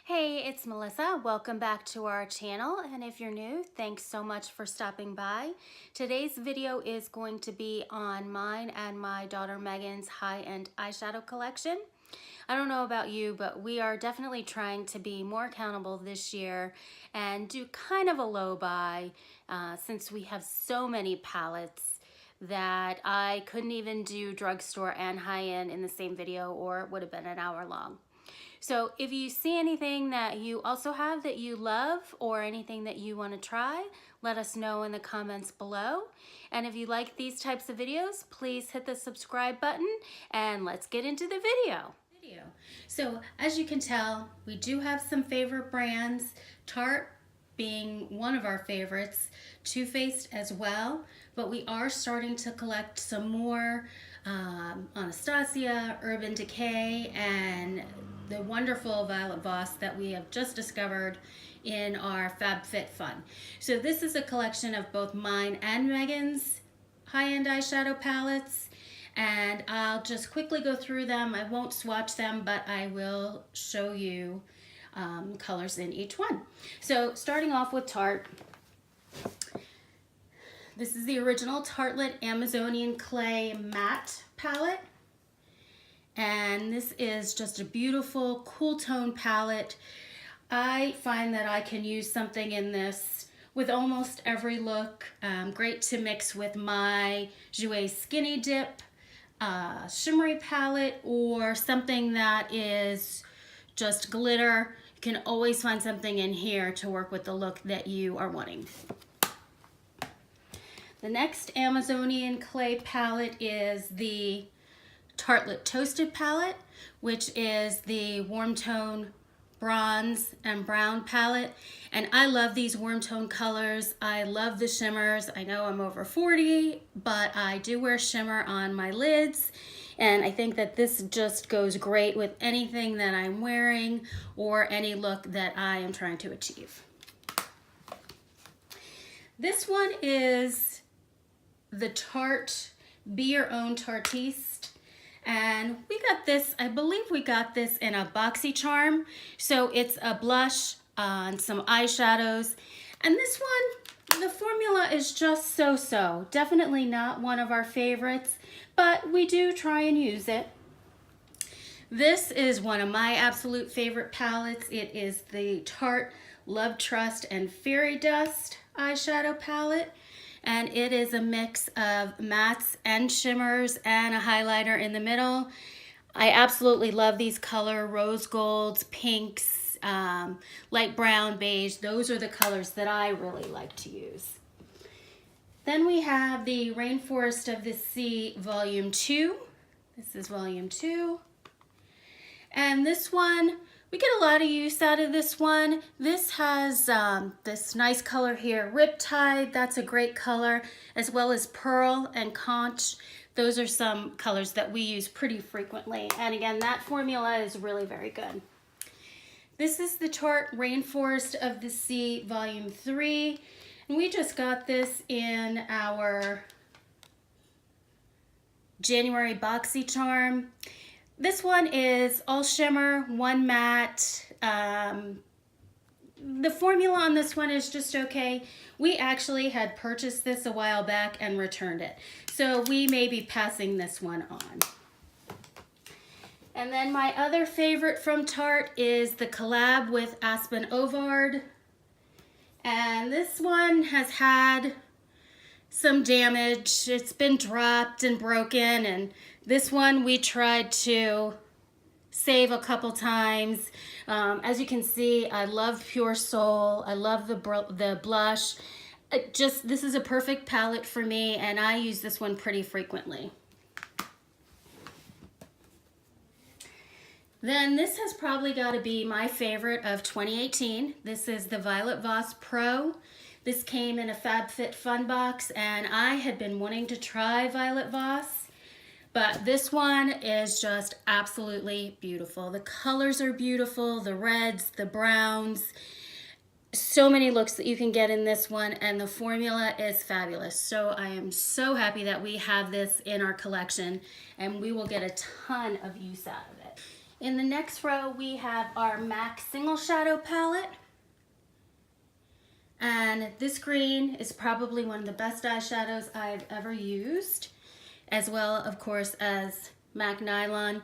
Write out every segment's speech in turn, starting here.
Hey, it's Melissa. Welcome back to our channel, and if you're new, thanks so much for stopping by. Today's video is going to be on mine and my daughter Megan's high-end eyeshadow collection. I don't know about you, but we are definitely trying to be more accountable this year and do kind of a low buy since we have so many palettes that I couldn't even do drugstore and high-end in the same video, or it would have been an hour long. So if you see anything that you also have that you love or anything that you want to try, let us know in the comments below. And if you like these types of videos, please hit the subscribe button and let's get into the video. So as you can tell, we do have some favorite brands, Tarte being one of our favorites, Too Faced as well, but we are starting to collect some more Anastasia, Urban Decay, and the wonderful Violet Voss that we have just discovered in our FabFitFun. So this is a collection of both mine and Megan's high-end eyeshadow palettes, and I'll just quickly go through them. I won't swatch them, but I will show you colors in each one. So starting off with Tarte. This is the original Tartelette Amazonian Clay Matte palette. And this is just a beautiful cool tone palette. I find that I can use something in this with almost every look. Great to mix with my Jouer Skinny Dip shimmery palette or something that is just glitter. You can always find something in here to work with the look that you are wanting. The next Amazonian Clay palette is the Tartelette Toasted palette, which is the warm tone bronze and brown palette. And I love these warm tone colors. I love the shimmers. I know I'm over 40, but I do wear shimmer on my lids. And I think that this just goes great with anything that I'm wearing or any look that I am trying to achieve. This one is the Tarte Be Your Own Tartiste. And we got this, I believe we got this in a BoxyCharm. So it's a blush and some eyeshadows. And this one, the formula is just so-so. Definitely not one of our favorites, but we do try and use it. This is one of my absolute favorite palettes. It is the Tarte Love, Trust, and Fairy Dust eyeshadow palette. And it is a mix of mattes and shimmers and a highlighter in the middle. I absolutely love these color, rose golds, pinks, light brown, beige. Those are the colors that I really like to use. Then we have the Rainforest of the Sea Volume 2. This is Volume 2. And this one, we get a lot of use out of this one. This has this nice color here, Riptide, that's a great color, as well as Pearl and Conch. Those are some colors that we use pretty frequently. And again, that formula is really very good. This is the Tarte Rainforest of the Sea Volume 3. And we just got this in our January BoxyCharm. This one is all shimmer, one matte. The formula on this one is just okay. We actually had purchased this a while back and returned it. So we may be passing this one on. And then my other favorite from Tarte is the collab with Aspen Ovard. And this one has had some damage. It's been dropped and broken, and this one we tried to save a couple times. As you can see, I love Pure Soul. I love the blush. This is a perfect palette for me, and I use this one pretty frequently. Then this has probably got to be my favorite of 2018. This is the Violet Voss Pro. This came in a FabFitFun box, and I had been wanting to try Violet Voss, but this one is just absolutely beautiful. The colors are beautiful, the reds, the browns, so many looks that you can get in this one, and the formula is fabulous. So I am so happy that we have this in our collection, and we will get a ton of use out of it. In the next row, we have our MAC Single Shadow Palette. And this green is probably one of the best eyeshadows I've ever used, as well, of course, as MAC Nylon.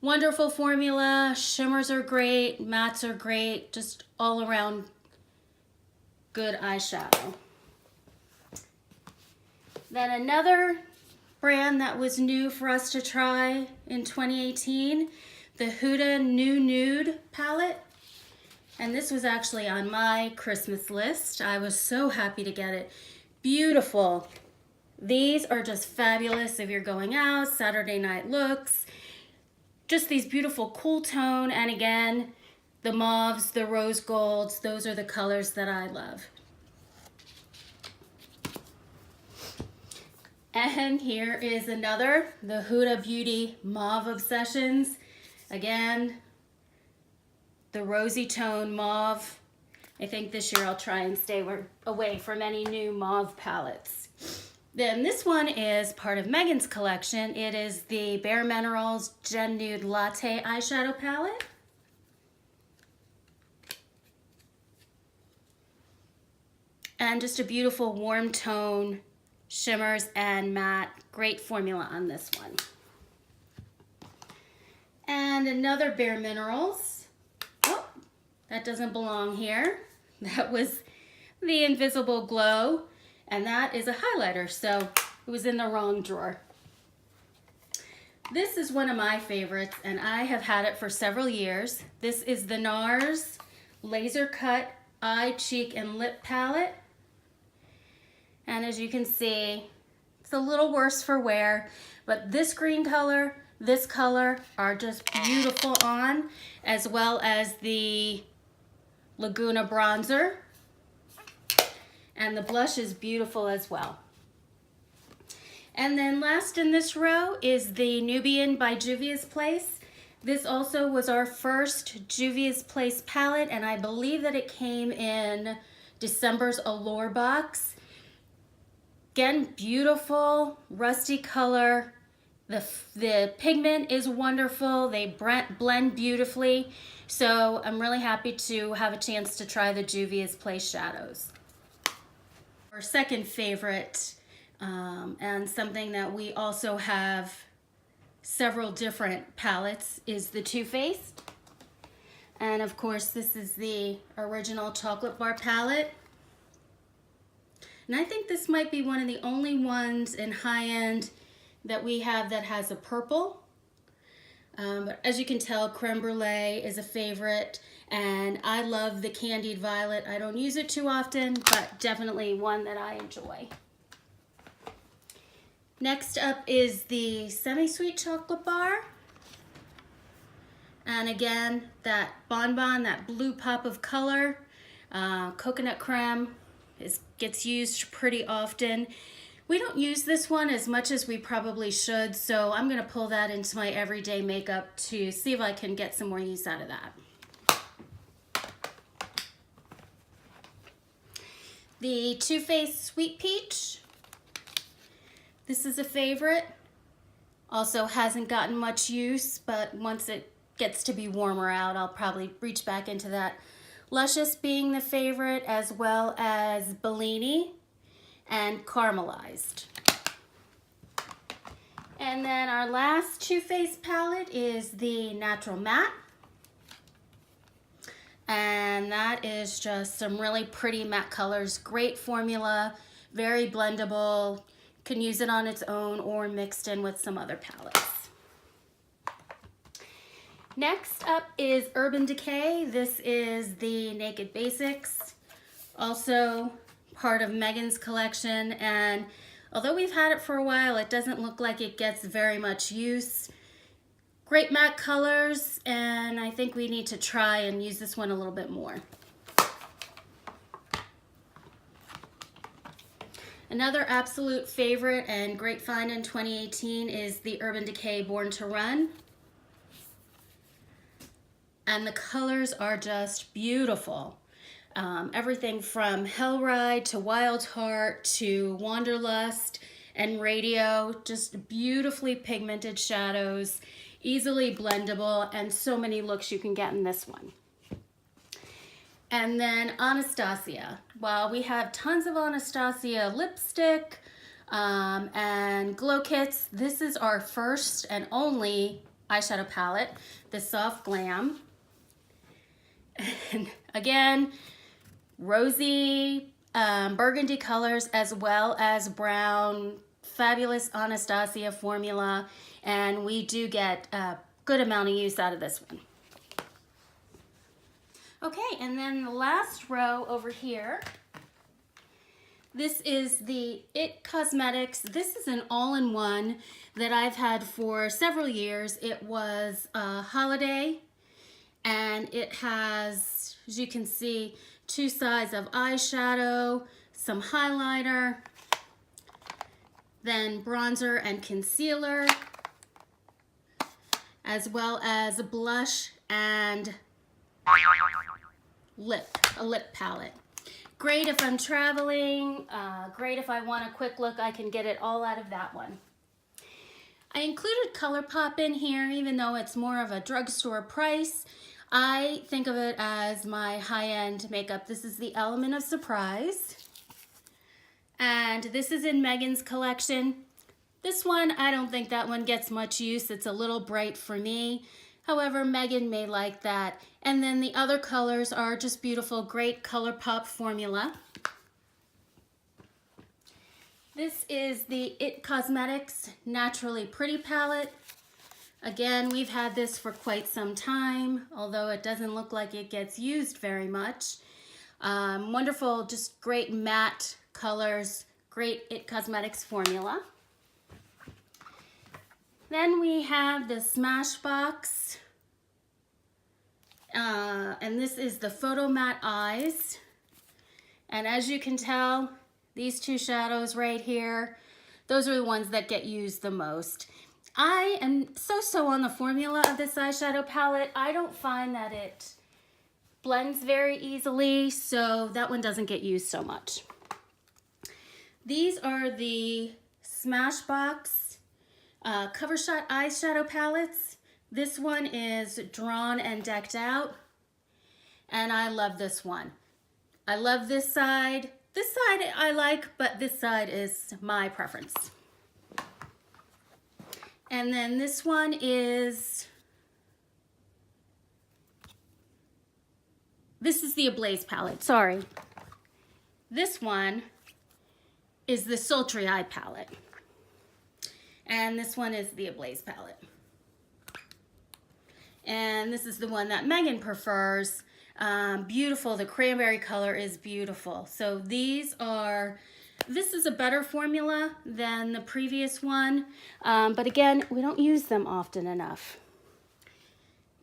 Wonderful formula, shimmers are great, mattes are great, just all around good eyeshadow. Then another brand that was new for us to try in 2018, the Huda New Nude palette. And this was actually on my Christmas list. I was so happy to get it. Beautiful. These are just fabulous if you're going out, Saturday night looks. Just these beautiful cool tone, and again, the mauves, the rose golds, those are the colors that I love. And here is another, the Huda Beauty Mauve Obsessions. Again, the rosy tone mauve. I think this year I'll try and stay away from any new mauve palettes. Then this one is part of Megan's collection. It is the Bare Minerals Gen Nude Latte eyeshadow palette. And just a beautiful warm tone, shimmers and matte. Great formula on this one. And another Bare Minerals. Oh, that doesn't belong here. That was the Invisible Glow. And that is a highlighter, so it was in the wrong drawer. This is one of my favorites, and I have had it for several years. This is the NARS Laser Cut Eye, Cheek, and Lip Palette. And as you can see, it's a little worse for wear, but this green color, this color are just beautiful on, as well as the Laguna Bronzer. And the blush is beautiful as well. And then last in this row is the Nubian by Juvia's Place. This also was our first Juvia's Place palette, and I believe that it came in December's Allure box. Again, beautiful, rusty color. The pigment is wonderful. They blend beautifully. So I'm really happy to have a chance to try the Juvia's Place shadows. Our second favorite, and something that we also have several different palettes, is the Too Faced. And of course, this is the original chocolate bar palette. And I think this might be one of the only ones in high-end that we have that has a purple. But as you can tell, Creme Brulee is a favorite, and I love the Candied Violet. I don't use it too often, but definitely one that I enjoy. Next up is the Semi-Sweet Chocolate Bar. And again, that bonbon, that blue pop of color, coconut creme gets used pretty often. We don't use this one as much as we probably should, so I'm gonna pull that into my everyday makeup to see if I can get some more use out of that. The Too Faced Sweet Peach. This is a favorite. Also hasn't gotten much use, but once it gets to be warmer out, I'll probably reach back into that. Luscious being the favorite, as well as Bellini and Caramelized. And then our last Too Faced palette is the Natural Matte. And that is just some really pretty matte colors. Great formula, very blendable. Can use it on its own or mixed in with some other palettes. Next up is Urban Decay. This is the Naked Basics, also part of Megan's collection, and although we've had it for a while, it doesn't look like it gets very much use. Great matte colors, and I think we need to try and use this one a little bit more. Another absolute favorite and great find in 2018 is the Urban Decay Born to Run. And the colors are just beautiful. Everything from Hellride to Wild Heart to Wanderlust and Radio, just beautifully pigmented shadows easily blendable, and so many looks you can get in this one. And then Anastasia. Well, we have tons of Anastasia lipstick and glow kits. This is our first and only eyeshadow palette, the Soft Glam. And again, rosy burgundy colors as well as brown, fabulous Anastasia formula. And we do get a good amount of use out of this one. Okay, and then the last row over here, this is the It Cosmetics. This is an all-in-one that I've had for several years. It was a holiday, and it has, as you can see, 2 sides of eyeshadow, some highlighter, then bronzer and concealer, as well as a blush and a lip palette. Great if I'm traveling, great if I want a quick look, I can get it all out of that one. I included ColourPop in here, even though it's more of a drugstore price. I think of it as my high-end makeup. This is the Element of Surprise. And this is in Megan's collection. This one, I don't think that one gets much use. It's a little bright for me. However, Megan may like that. And then the other colors are just beautiful, great ColourPop formula. This is the It Cosmetics Naturally Pretty palette. Again, we've had this for quite some time, although it doesn't look like it gets used very much. Wonderful, just great matte colors, great It Cosmetics formula. Then we have the Smashbox, and this is the Photo Matte Eyes. And as you can tell, these 2 shadows right here, those are the ones that get used the most. I am so on the formula of this eyeshadow palette. I don't find that it blends very easily, so that one doesn't get used so much. These are the Smashbox Cover Shot eyeshadow palettes. This one is Drawn and Decked Out, and I love this one. I love this side. This side I like, but this side is my preference. And then this one is, this is the Ablaze palette, sorry. This one is the Sultry Eye palette. And this one is the Ablaze palette. And this is the one that Megan prefers. Beautiful, the cranberry color is beautiful. So these are, this is a better formula than the previous one. But again, we don't use them often enough.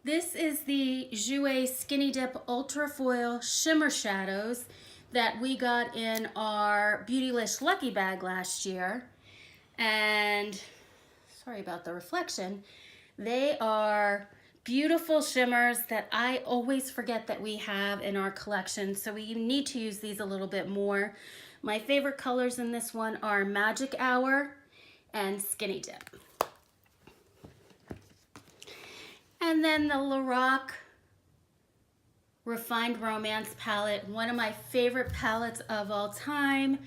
This is the Jouer Skinny Dip Ultra Foil Shimmer Shadows that we got in our Beautylish Lucky Bag last year. And sorry about the reflection. They are beautiful shimmers that I always forget that we have in our collection, so we need to use these a little bit more. My favorite colors in this one are Magic Hour and Skinny Dip. And then the Lorac Refined Romance palette, one of my favorite palettes of all time.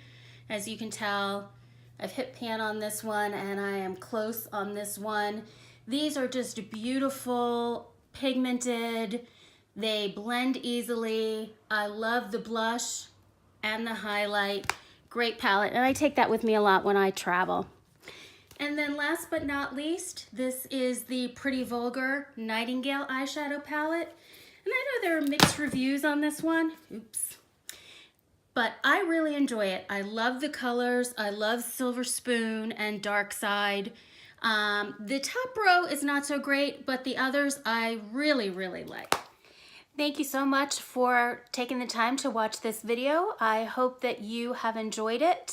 As you can tell, I've hit pan on this one and I am close on this one. These are just beautiful, pigmented. They blend easily. I love the blush and the highlight. Great palette, and I take that with me a lot when I travel. And then last but not least, this is the Pretty Vulgar Nightingale eyeshadow palette. And I know there are mixed reviews on this one. Oops. But I really enjoy it. I love the colors. I love Silver Spoon and Dark Side. The top row is not so great, but the others I really like. Thank you so much for taking the time to watch this video. I hope that you have enjoyed it.